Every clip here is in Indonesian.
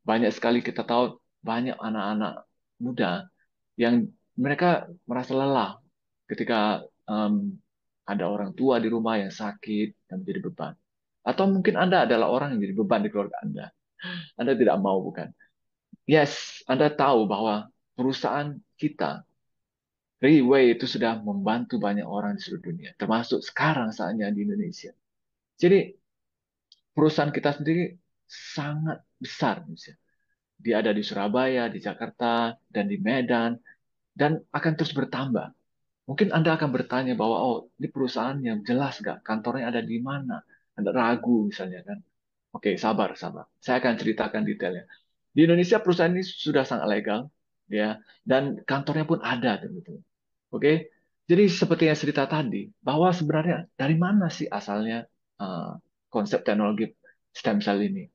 Banyak sekali kita tahu banyak anak-anak muda yang mereka merasa lelah ketika em, ada orang tua di rumah yang sakit dan menjadi beban. Atau mungkin Anda adalah orang yang jadi beban di keluarga Anda. Anda tidak mau, bukan? Yes, Anda tahu bahwa perusahaan kita, Freeway itu sudah membantu banyak orang di seluruh dunia, termasuk sekarang saatnya di Indonesia. Jadi perusahaan kita sendiri sangat besar, Indonesia. Dia ada di Surabaya, di Jakarta, dan di Medan, dan akan terus bertambah. Mungkin Anda akan bertanya bahwa, oh, ini perusahaan yang jelas nggak? Kantornya ada di mana? Anda ragu misalnya kan? Oke, sabar, sabar. Saya akan ceritakan detailnya. Di Indonesia perusahaan ini sudah sangat legal, ya, dan kantornya pun ada, betul. Oke, jadi seperti yang cerita tadi, bahwa sebenarnya dari mana sih asalnya uh, konsep teknologi stem cell ini?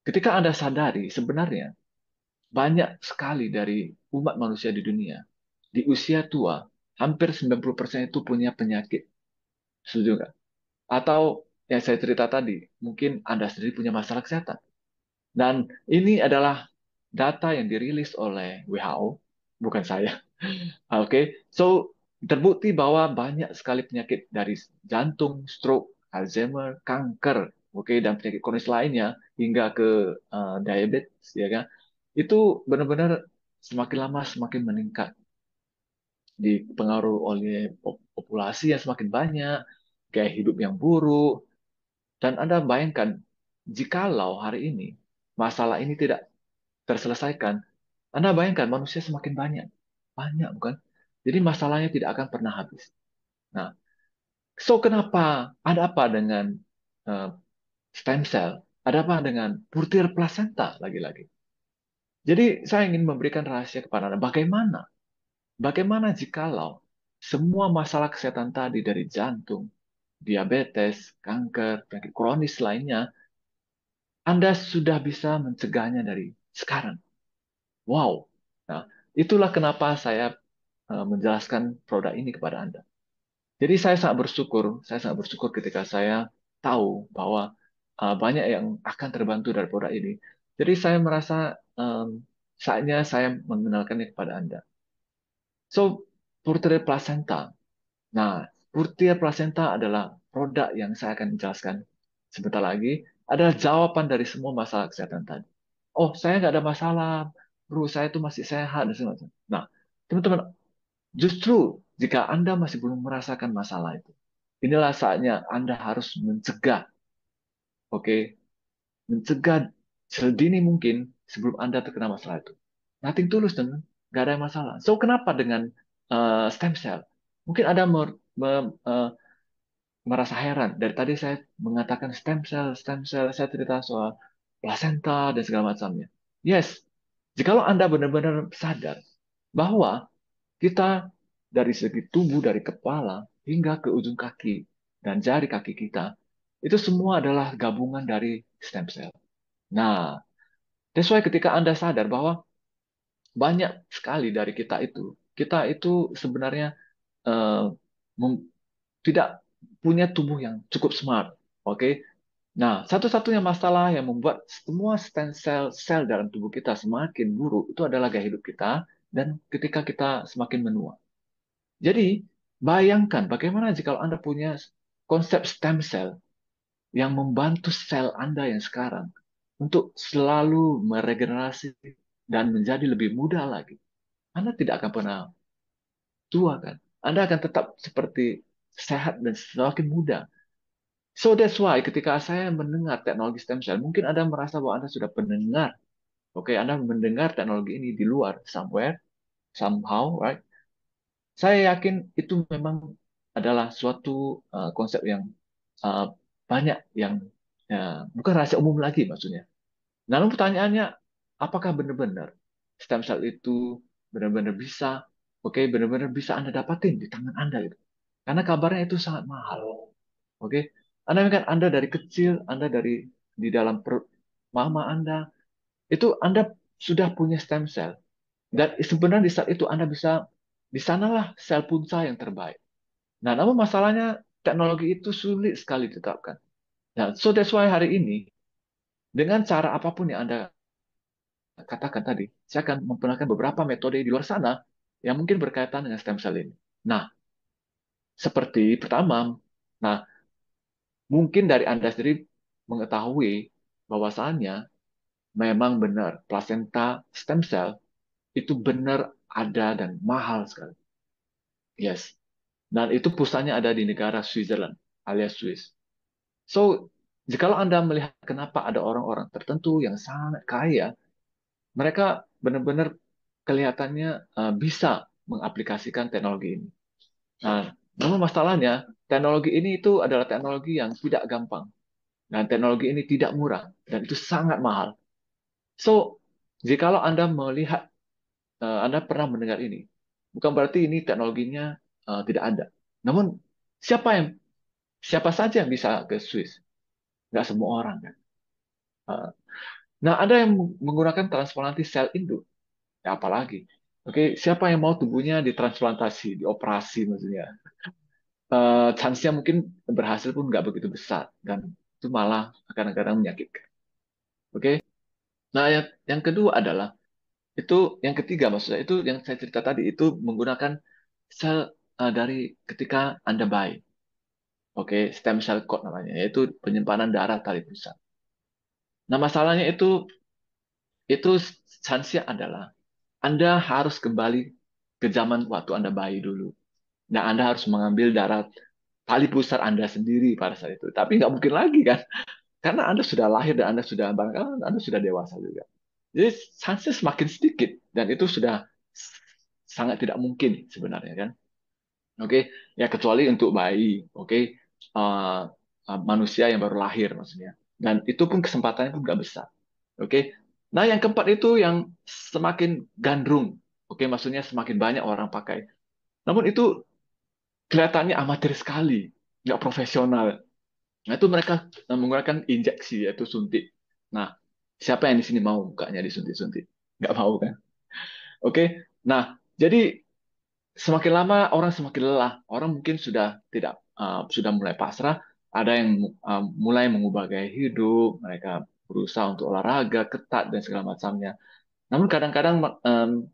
Ketika Anda sadari, sebenarnya banyak sekali dari umat manusia di dunia, di usia tua, hampir 90% itu punya penyakit. Setuju nggak? Atau yang saya cerita tadi, mungkin Anda sendiri punya masalah kesehatan. Dan ini adalah data yang dirilis oleh WHO, bukan saya. Oke, so terbukti bahwa banyak sekali penyakit dari jantung, stroke, Alzheimer, kanker, oke, dan penyakit kronis lainnya hingga ke diabetes, ya kan? Itu benar-benar semakin lama semakin meningkat, dipengaruhi oleh populasi yang semakin banyak, gaya hidup yang buruk, dan Anda bayangkan jikalau hari ini masalah ini tidak terselesaikan, Anda bayangkan manusia semakin banyak, banyak bukan? Jadi masalahnya tidak akan pernah habis. Nah, so kenapa? Ada apa dengan eh, stem cell? Ada apa dengan butir plasenta lagi-lagi? Jadi saya ingin memberikan rahasia kepada Anda. Bagaimana? Bagaimana jikalau semua masalah kesehatan tadi dari jantung, diabetes, kanker, penyakit kronis lainnya, Anda sudah bisa mencegahnya dari sekarang? Wow. Nah, itulah kenapa saya menjelaskan produk ini kepada Anda. Jadi saya sangat bersyukur ketika saya tahu bahwa banyak yang akan terbantu dari produk ini. Jadi saya merasa saatnya saya mengenalkannya kepada Anda. So, Purtere Placenta. Nah, Purtere Placenta adalah produk yang saya akan jelaskan sebentar lagi. Adalah jawaban dari semua masalah kesehatan tadi. Oh, saya nggak ada masalah, bro. Saya itu masih sehat dan segala macam. Nah, teman-teman, justru jika Anda masih belum merasakan masalah itu, inilah saatnya Anda harus mencegah, oke? Mencegah sedini mungkin sebelum Anda terkena masalah itu. Nothing tulus, dengan nggak ada masalah. So, kenapa dengan stem cell? Mungkin Anda merasa heran. Dari tadi saya mengatakan stem cell, saya cerita soal placenta dan segala macamnya. Yes, jikalau Anda benar-benar sadar bahwa kita dari segi tubuh, dari kepala hingga ke ujung kaki dan jari kaki kita, itu semua adalah gabungan dari stem cell. Nah, that's why ketika Anda sadar bahwa banyak sekali dari kita itu sebenarnya eh, mem- tidak punya tubuh yang cukup smart. Oke. Nah, satu-satunya masalah yang membuat semua stem sel dalam tubuh kita semakin buruk itu adalah gaya hidup kita dan ketika kita semakin menua. Jadi, bayangkan bagaimana jika Anda punya konsep stem cell yang membantu sel Anda yang sekarang untuk selalu meregenerasi dan menjadi lebih muda lagi. Anda tidak akan pernah tua, kan? Anda akan tetap seperti sehat dan semakin muda. So that's why ketika saya mendengar teknologi stem cell, mungkin Anda merasa bahwa Anda sudah pendengar. Oke, Anda mendengar teknologi ini di luar, somewhere, somehow, right? Saya yakin itu memang adalah suatu konsep yang uh, banyak yang bukan rahasia umum lagi maksudnya. Lalu pertanyaannya, apakah benar-benar stem cell itu benar-benar bisa, oke, benar-benar bisa Anda dapatin di tangan Anda gitu? Karena kabarnya itu sangat mahal, oke? Anda kan Anda dari kecil, Anda dari di dalam perut mama Anda, itu Anda sudah punya stem cell. Dan sebenarnya di saat itu Anda bisa, di sanalah sel punca yang terbaik. Nah, namun masalahnya teknologi itu sulit sekali ditetapkan. Nah, so that's why hari ini, dengan cara apapun yang Anda katakan tadi, saya akan memperkenalkan beberapa metode di luar sana yang mungkin berkaitan dengan stem cell ini. Nah, seperti pertama, nah mungkin dari Anda sendiri mengetahui bahwasannya memang benar plasenta stem cell itu benar ada dan mahal sekali. Yes. Dan itu pusatnya ada di negara Switzerland alias Swiss. So, jikalau Anda melihat kenapa ada orang-orang tertentu yang sangat kaya, mereka benar-benar kelihatannya bisa mengaplikasikan teknologi ini. Nah, namun masalahnya, teknologi ini itu adalah teknologi yang tidak gampang. Dan teknologi ini tidak murah. Dan itu sangat mahal. So, jikalau Anda melihat, Anda pernah mendengar ini, bukan berarti ini teknologinya tidak ada. Namun, siapa yang siapa saja yang bisa ke Swiss? Nggak semua orang kan. Uh, Nah, ada yang menggunakan transplantasi sel induk. Ya, apalagi. Oke, siapa yang mau tubuhnya ditransplantasi, dioperasi maksudnya? Chance-nya mungkin berhasil pun nggak begitu besar dan itu malah kadang-kadang menyakitkan. Oke. Nah, yang kedua adalah itu yang ketiga maksudnya itu yang saya cerita tadi itu menggunakan sel dari ketika Anda bayi. Oke, stem cell cord namanya, yaitu penyimpanan darah tali pusat. Nah, masalahnya itu chance-nya adalah Anda harus kembali ke zaman waktu Anda bayi dulu. Nah, Anda harus mengambil darah tali pusar Anda sendiri pada saat itu. Tapi nggak mungkin lagi kan, karena Anda sudah lahir dan Anda sudah barangkali Anda sudah dewasa juga. Jadi chance semakin sedikit dan itu sudah sangat tidak mungkin sebenarnya kan. Oke, ya kecuali untuk bayi, oke. Uh, Manusia yang baru lahir maksudnya. Dan itu pun kesempatannya pun nggak besar. Oke. Nah, yang keempat itu yang semakin gandrung. Oke, maksudnya semakin banyak orang pakai. Namun itu kelihatannya amatir sekali, nggak profesional. Nah, itu mereka menggunakan injeksi, yaitu suntik. Nah, siapa yang di sini mau mukanya disuntik-suntik? Nggak mau kan? Oke. Nah, jadi semakin lama orang semakin lelah. Orang mungkin sudah tidak sudah mulai pasrah. Ada yang mulai mengubah gaya hidup. Mereka berusaha untuk olahraga ketat dan segala macamnya. Namun kadang-kadang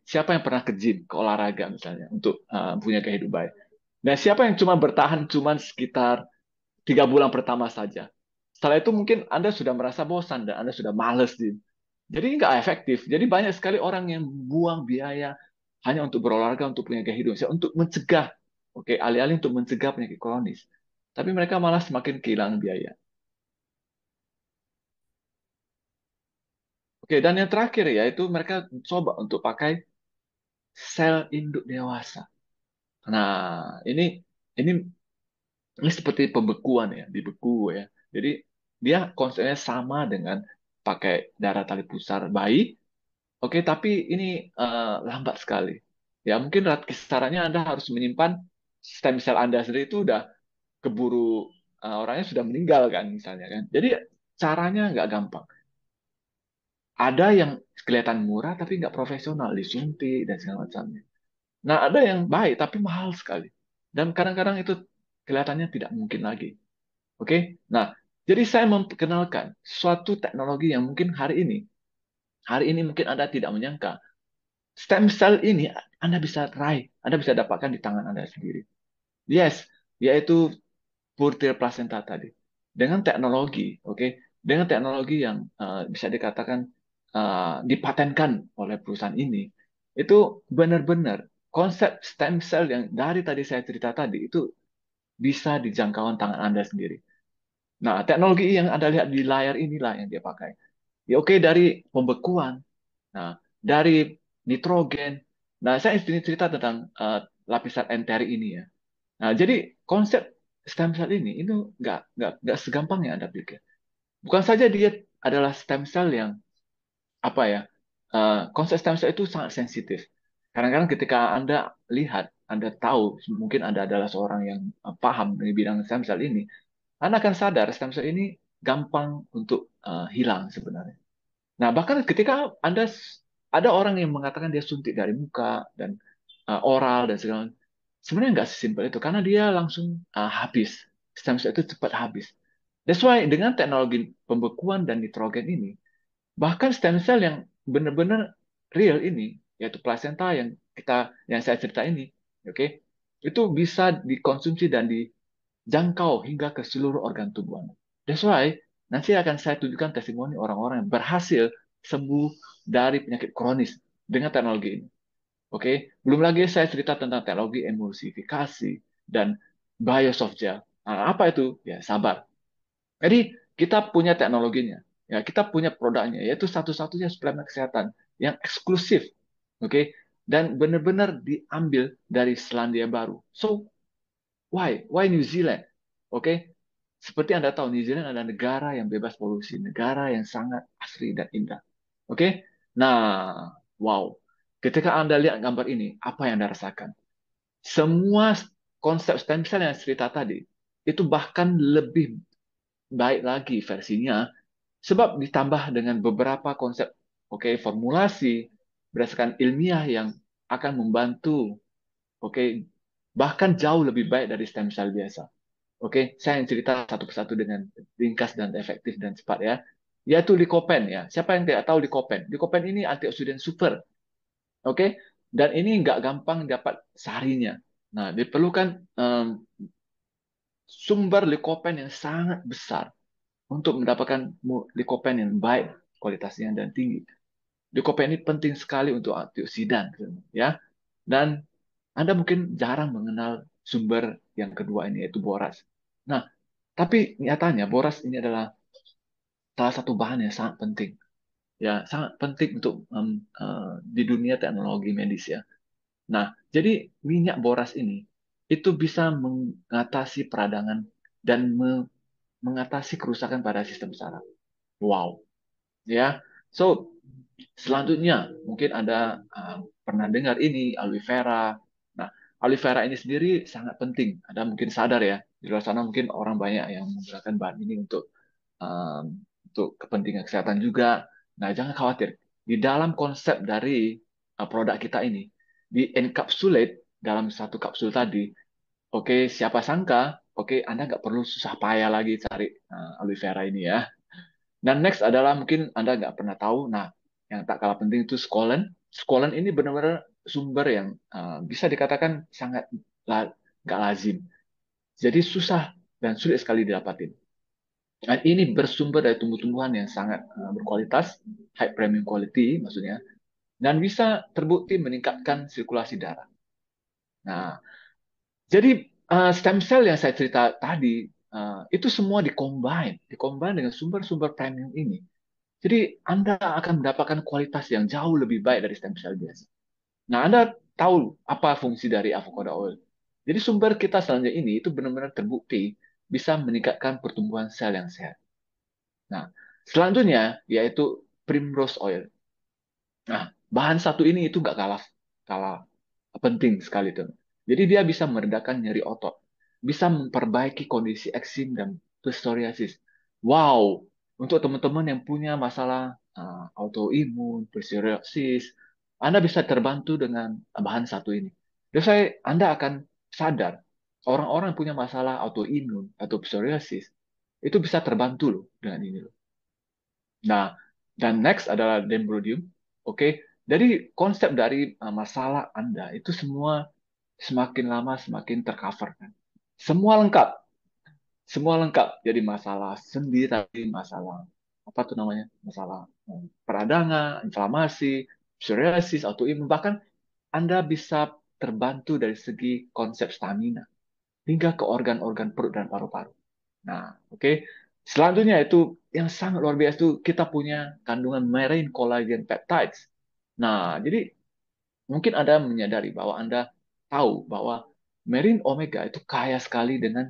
siapa yang pernah ke gym, ke olahraga misalnya, untuk punya gaya hidup baik? Dan siapa yang cuma bertahan cuma sekitar 3 bulan pertama saja. Setelah itu mungkin Anda sudah merasa bosan dan Anda sudah males. Jadi nggak efektif. Jadi banyak sekali orang yang buang biaya hanya untuk berolahraga, untuk punya gaya hidup, untuk mencegah, oke, alih-alih untuk mencegah penyakit kronis. Tapi mereka malah semakin kehilangan biaya. Oke, dan yang terakhir ya, itu mereka coba untuk pakai sel induk dewasa. Nah, ini ini seperti pembekuan ya, dibeku ya. Jadi dia konsepnya sama dengan pakai darah tali pusar bayi. Oke, tapi ini lambat sekali. Ya, mungkin kisarannya Anda harus menyimpan stem cell Anda sendiri itu udah keburu orangnya sudah meninggal kan misalnya kan. Jadi caranya nggak gampang. Ada yang kelihatan murah tapi nggak profesional, disuntik dan segala macamnya. Nah, ada yang baik tapi mahal sekali. Dan kadang-kadang itu kelihatannya tidak mungkin lagi. Oke? Nah, jadi saya memperkenalkan suatu teknologi yang mungkin hari ini mungkin Anda tidak menyangka. Stem cell ini Anda bisa raih, Anda bisa dapatkan di tangan Anda sendiri. Yes, yaitu butir plasenta tadi. Dengan teknologi, oke, dengan teknologi yang bisa dikatakan dipatenkan oleh perusahaan ini, itu benar-benar konsep stem cell yang dari tadi saya cerita tadi itu bisa dijangkauan tangan Anda sendiri. Nah, teknologi yang Anda lihat di layar inilah yang dia pakai. Ya oke, dari pembekuan, nah dari nitrogen. Nah, saya ingin cerita tentang lapisan enteri ini ya. Nah, jadi konsep stem cell ini itu nggak segampang yang Anda pikir. Bukan saja dia adalah stem cell yang apa ya, konsep stem cell itu sangat sensitif. Kadang-kadang ketika Anda lihat, Anda tahu mungkin Anda adalah seorang yang paham di bidang stem cell ini, Anda akan sadar stem cell ini gampang untuk hilang sebenarnya. Nah, bahkan ketika ada orang yang mengatakan dia suntik dari muka dan oral dan segala macam, sebenarnya nggak sesimpel itu karena dia langsung habis. Stem cell itu cepat habis. That's why dengan teknologi pembekuan dan nitrogen ini, bahkan stem cell yang benar-benar real ini, yaitu plasenta yang saya cerita ini, oke, itu bisa dikonsumsi dan dijangkau hingga ke seluruh organ tubuh Anda. That's why nanti akan saya tunjukkan testimoni orang-orang yang berhasil sembuh dari penyakit kronis dengan teknologi ini. Oke, belum lagi saya cerita tentang teknologi emulsifikasi dan biosoft gel. Nah, apa itu? Ya, sabar. Jadi kita punya teknologinya, ya kita punya produknya, yaitu satu-satunya suplemen kesehatan yang eksklusif, oke, dan benar-benar diambil dari Selandia Baru. So why New Zealand? Oke, seperti Anda tahu New Zealand adalah negara yang bebas polusi, negara yang sangat asri dan indah. Oke, nah wow, ketika Anda lihat gambar ini, apa yang Anda rasakan? Semua konsep stem cell yang cerita tadi itu bahkan lebih baik lagi versinya sebab ditambah dengan beberapa konsep, oke, formulasi berdasarkan ilmiah yang akan membantu, oke, bahkan jauh lebih baik dari stem cell biasa. Oke, saya yang cerita satu persatu dengan ringkas dan efektif dan cepat ya. Yaitu Lycopene ya. Siapa yang tidak tahu Lycopene? Lycopene ini antioksidan super, oke? Dan ini nggak gampang dapat seharinya. Nah, diperlukan sumber Lycopene yang sangat besar untuk mendapatkan likopen yang baik kualitasnya dan tinggi. Likopen ini penting sekali untuk antioksidan, ya. Dan Anda mungkin jarang mengenal sumber yang kedua ini yaitu boras. Nah, tapi nyatanya boras ini adalah salah satu bahan yang sangat penting, ya, sangat penting untuk di dunia teknologi medis ya. Nah, jadi minyak boras ini itu bisa mengatasi peradangan dan mengatasi kerusakan pada sistem saraf. Wow, ya. So, selanjutnya mungkin Anda pernah dengar ini aloe vera. Nah, aloe vera ini sendiri sangat penting. Anda mungkin sadar ya, di luar sana mungkin orang banyak yang menggunakan bahan ini untuk kepentingan kesehatan juga. Nah, jangan khawatir. Di dalam konsep dari produk kita ini, di encapsulate dalam satu kapsul tadi, oke, siapa sangka, oke, Anda nggak perlu susah payah lagi cari aloe vera ini ya. Dan next adalah mungkin Anda nggak pernah tahu, nah yang tak kalah penting itu skolen. Skolen ini benar-benar sumber yang bisa dikatakan sangat nggak lazim. Jadi susah dan sulit sekali didapatin. Dan ini bersumber dari tumbuh-tumbuhan yang sangat berkualitas, high premium quality maksudnya, dan bisa terbukti meningkatkan sirkulasi darah. Nah, jadi stem cell yang saya cerita tadi, itu semua dikombin dengan sumber-sumber premium ini. Jadi Anda akan mendapatkan kualitas yang jauh lebih baik dari stem cell biasa. Nah, Anda tahu apa fungsi dari avocado oil. Jadi sumber kita selanjutnya ini itu benar-benar terbukti bisa meningkatkan pertumbuhan sel yang sehat. Nah, selanjutnya yaitu primrose oil. Nah, bahan satu ini itu nggak kalah kalah penting sekali tuh. Jadi dia bisa meredakan nyeri otot, bisa memperbaiki kondisi eksim dan psoriasis. Wow, untuk teman-teman yang punya masalah autoimun, psoriasis, Anda bisa terbantu dengan bahan satu ini. Dan Anda akan sadar orang-orang yang punya masalah autoimun atau psoriasis itu bisa terbantu loh dengan ini loh. Nah, dan next adalah dendrodium. Oke, jadi konsep dari masalah Anda itu semua semakin lama semakin tercover kan. Semua lengkap, semua lengkap. Jadi masalah sendi tadi, masalah apa tuh namanya, masalah peradangan, inflamasi, psoriasis, autoimun, bahkan Anda bisa terbantu dari segi konsep stamina hingga ke organ-organ perut dan paru-paru. Nah, oke. Selanjutnya itu yang sangat luar biasa itu kita punya kandungan marine collagen peptides. Nah, jadi mungkin Anda menyadari bahwa Anda tahu bahwa marine omega itu kaya sekali dengan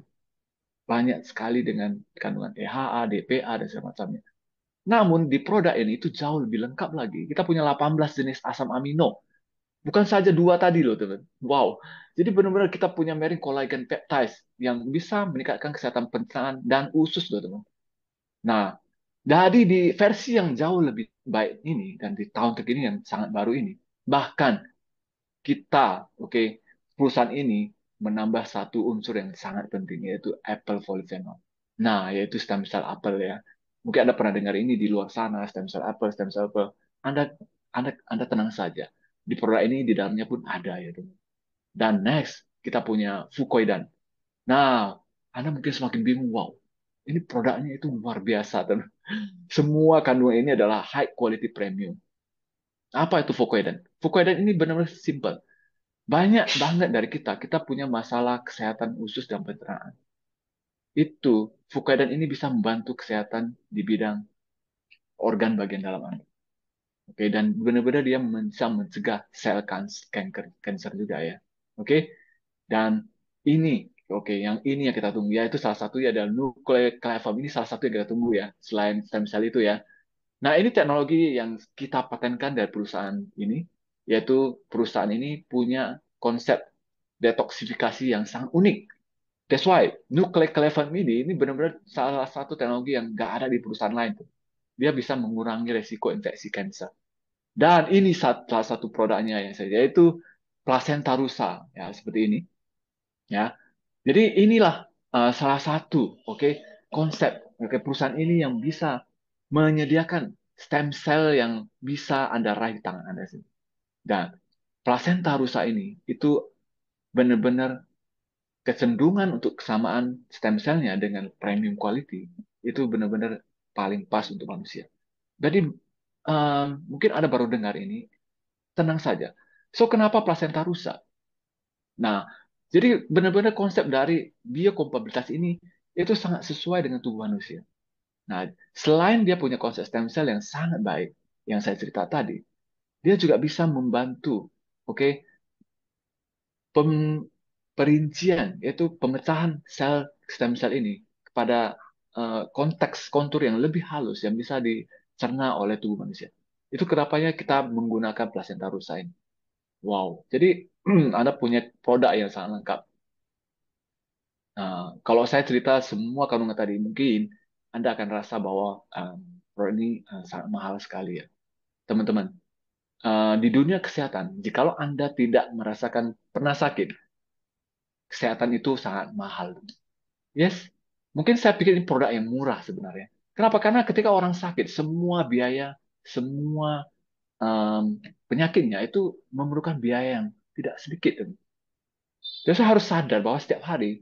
banyak sekali dengan kandungan EHA, DPA dan segala macamnya. Namun di produk ini itu jauh lebih lengkap lagi. Kita punya 18 jenis asam amino. Bukan saja dua tadi loh, teman. Wow. Jadi benar-benar kita punya marine collagen peptides yang bisa meningkatkan kesehatan pencernaan dan usus loh, teman. Nah, jadi di versi yang jauh lebih baik ini dan di tahun terkini yang sangat baru ini, bahkan kita, oke, perusahaan ini menambah satu unsur yang sangat penting yaitu apple polyphenol. Nah, yaitu stem cell apel ya. Mungkin Anda pernah dengar ini di luar sana, stem cell apel, stem cell apel. Anda Anda tenang saja. Di produk ini di dalamnya pun ada ya, teman. Dan next kita punya Fukoidan. Nah, Anda mungkin semakin bingung, wow, ini produknya itu luar biasa, teman. Semua kandungan ini adalah high quality premium. Apa itu Fukoidan? Fukoidan ini benar-benar simple. Banyak banget dari kita punya masalah kesehatan usus dan pencernaan. Itu Fukoidan ini bisa membantu kesehatan di bidang organ bagian dalam Anda. Oke, dan benar-benar dia bisa mencegah sel kanker juga ya. Oke, dan ini, oke, yang ini yang kita tunggu ya, itu salah satu ya adalah nucleoclavam, ini salah satu yang kita tunggu ya, selain stem cell itu ya. Nah, ini teknologi yang kita patenkan dari perusahaan ini, yaitu perusahaan ini punya konsep detoksifikasi yang sangat unik. That's why nucleoclavam ini benar-benar salah satu teknologi yang nggak ada di perusahaan lain tuh. Dia bisa mengurangi resiko infeksi kanker. Dan ini salah satu produknya yang saya yaitu plasenta rusa ya seperti ini ya. Jadi inilah salah satu konsep perusahaan ini yang bisa menyediakan stem cell yang bisa Anda raih di tangan Anda sendiri. Dan plasenta rusa ini itu benar-benar kecenderungan untuk kesamaan stem cell-nya dengan premium quality itu benar-benar paling pas untuk manusia. Jadi mungkin Anda baru dengar ini, tenang saja. So, kenapa plasenta rusak? Nah, jadi benar-benar konsep dari biokompatibilitas ini itu sangat sesuai dengan tubuh manusia. Nah, selain dia punya konsep stem cell yang sangat baik, yang saya cerita tadi, dia juga bisa membantu, oke, pem- perincian, yaitu pemecahan sel stem cell ini kepada konteks kontur yang lebih halus yang bisa dicerna oleh tubuh manusia. Itu kenapanya kita menggunakan plasenta rusa ini. Wow, jadi Anda punya produk yang sangat lengkap. Nah, kalau saya cerita semua kandungan tadi, mungkin Anda akan rasa bahwa produk ini sangat mahal sekali ya. Teman-teman, di dunia kesehatan, jikalau Anda tidak merasakan pernah sakit, kesehatan itu sangat mahal. Yes, mungkin saya pikir ini produk yang murah sebenarnya. Kenapa? Karena ketika orang sakit, semua biaya, semua penyakitnya itu memerlukan biaya yang tidak sedikit. Jadi saya harus sadar bahwa setiap hari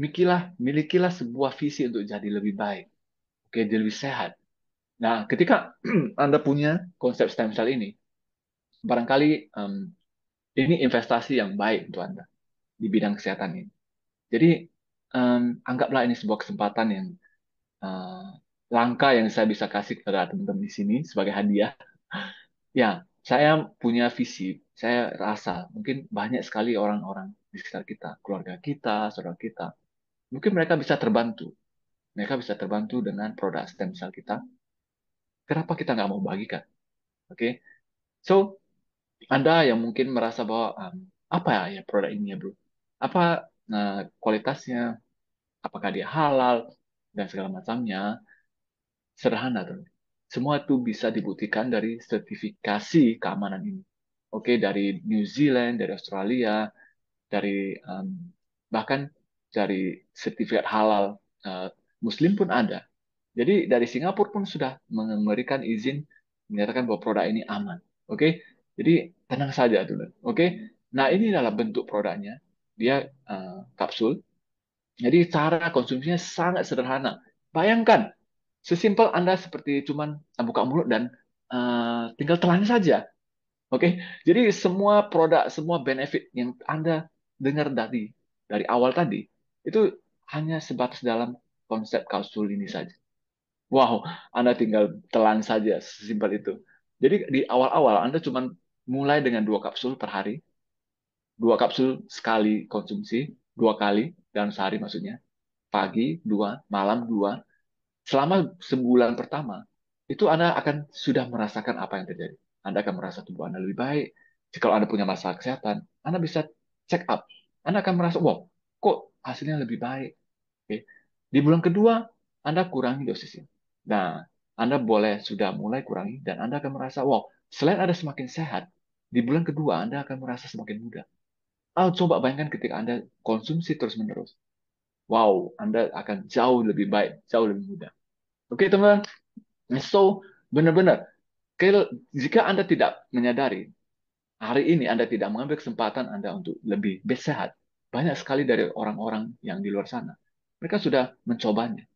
milikilah sebuah visi untuk jadi lebih baik, oke, jadi lebih sehat. Nah, ketika Anda punya konsep stem cell ini, barangkali ini investasi yang baik untuk Anda di bidang kesehatan ini. Jadi, anggaplah ini sebuah kesempatan yang eh, langka yang saya bisa kasih kepada teman-teman di sini sebagai hadiah. Ya, saya punya visi. Saya rasa mungkin banyak sekali orang-orang di sekitar kita, keluarga kita, saudara kita, mungkin mereka bisa terbantu. Mereka bisa terbantu dengan produk stem cell kita. Kenapa kita nggak mau bagikan? Oke, so Anda yang mungkin merasa bahwa apa ya produk ini ya bro? Apa kualitasnya? Apakah dia halal dan segala macamnya? Sederhana tuh. Semua itu bisa dibuktikan dari sertifikasi keamanan ini. Oke, dari New Zealand, dari Australia, dari bahkan dari sertifikat halal Muslim pun ada. Jadi dari Singapura pun sudah memberikan izin menyatakan bahwa produk ini aman. Oke, jadi tenang saja dulu. Oke, nah ini adalah bentuk produknya. Dia kapsul. Jadi cara konsumsinya sangat sederhana. Bayangkan, sesimpel Anda seperti cuman buka mulut dan tinggal telan saja. Oke, jadi semua produk, semua benefit yang Anda dengar dari awal tadi itu hanya sebatas dalam konsep kapsul ini saja. Wow, Anda tinggal telan saja, sesimpel itu. Jadi di awal-awal Anda cuma mulai dengan 2 kapsul per hari, 2 kapsul sekali konsumsi, 2 kali dalam sehari maksudnya. Pagi 2, malam 2. Selama sebulan pertama, itu Anda akan sudah merasakan apa yang terjadi. Anda akan merasa tubuh Anda lebih baik. Jika Anda punya masalah kesehatan, Anda bisa check up. Anda akan merasa, wow, kok hasilnya lebih baik. Oke. Di bulan kedua, Anda kurangi dosisnya. Nah, Anda boleh sudah mulai kurangi, dan Anda akan merasa, wow, selain Anda semakin sehat, di bulan kedua Anda akan merasa semakin muda. Coba bayangkan ketika Anda konsumsi terus-menerus. Wow, Anda akan jauh lebih baik, jauh lebih mudah. Oke, teman-teman. So, benar-benar. Jika Anda tidak menyadari, hari ini Anda tidak mengambil kesempatan Anda untuk lebih sehat, banyak sekali dari orang-orang yang di luar sana. Mereka sudah mencobanya.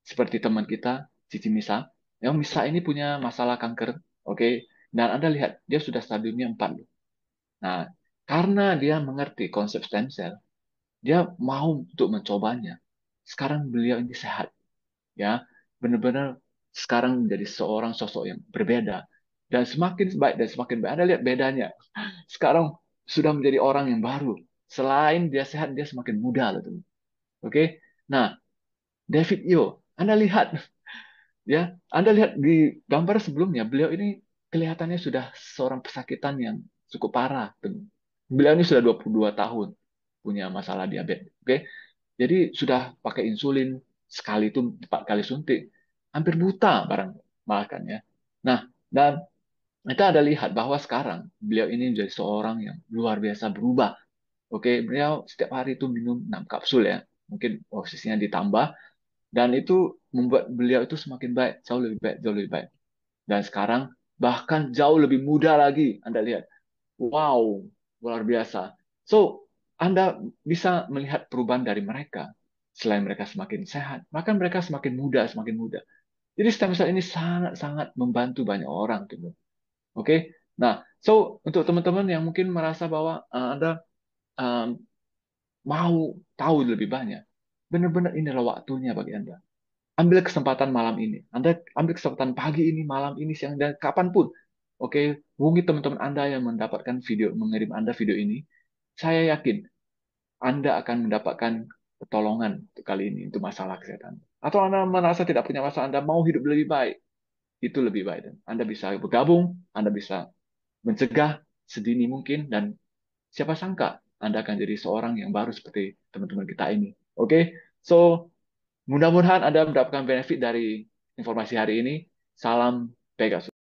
Seperti teman kita, Cici Misa. Yang Misa ini punya masalah kanker, oke? Dan Anda lihat, dia sudah stadiumnya 4 loh. Nah, karena dia mengerti konsep stem cell, dia mau untuk mencobanya. Sekarang beliau ini sehat, ya, benar-benar sekarang menjadi seorang sosok yang berbeda dan semakin baik dan semakin baik. Anda lihat bedanya. Sekarang sudah menjadi orang yang baru. Selain dia sehat, dia semakin muda loh, teman. Oke? Nah, David Yo, Anda lihat, ya, Anda lihat di gambar sebelumnya, beliau ini kelihatannya sudah seorang pesakitan yang cukup parah, teman. Beliau ini sudah 22 tahun punya masalah diabetes. Oke? Jadi sudah pakai insulin sekali itu 4 kali suntik, hampir buta barang makan ya. Nah, dan kita ada lihat bahwa sekarang beliau ini menjadi seorang yang luar biasa berubah. Oke, beliau setiap hari itu minum 6 kapsul ya. Mungkin posisinya ditambah dan itu membuat beliau itu semakin baik, jauh lebih baik, jauh lebih baik. Dan sekarang bahkan jauh lebih muda lagi. Anda lihat. Wow, luar biasa. So, Anda bisa melihat perubahan dari mereka. Selain mereka semakin sehat, bahkan mereka semakin muda, semakin muda. Jadi stem cell ini sangat-sangat membantu banyak orang, gitu. Oke? Nah, so untuk teman-teman yang mungkin merasa bahwa Anda um, mau tahu lebih banyak, benar-benar inilah waktunya bagi Anda. Ambil kesempatan malam ini. Anda ambil kesempatan pagi ini, malam ini, siang, dan kapanpun. Oke, hubungi teman-teman Anda yang mendapatkan video, mengirim Anda video ini. Saya yakin Anda akan mendapatkan pertolongan untuk kali ini, untuk masalah kesehatan. Atau Anda merasa tidak punya masalah, Anda mau hidup lebih baik, itu lebih baik. Dan Anda bisa bergabung, Anda bisa mencegah sedini mungkin, dan siapa sangka Anda akan jadi seorang yang baru seperti teman-teman kita ini. Oke, so mudah-mudahan Anda mendapatkan benefit dari informasi hari ini. Salam Pegasus.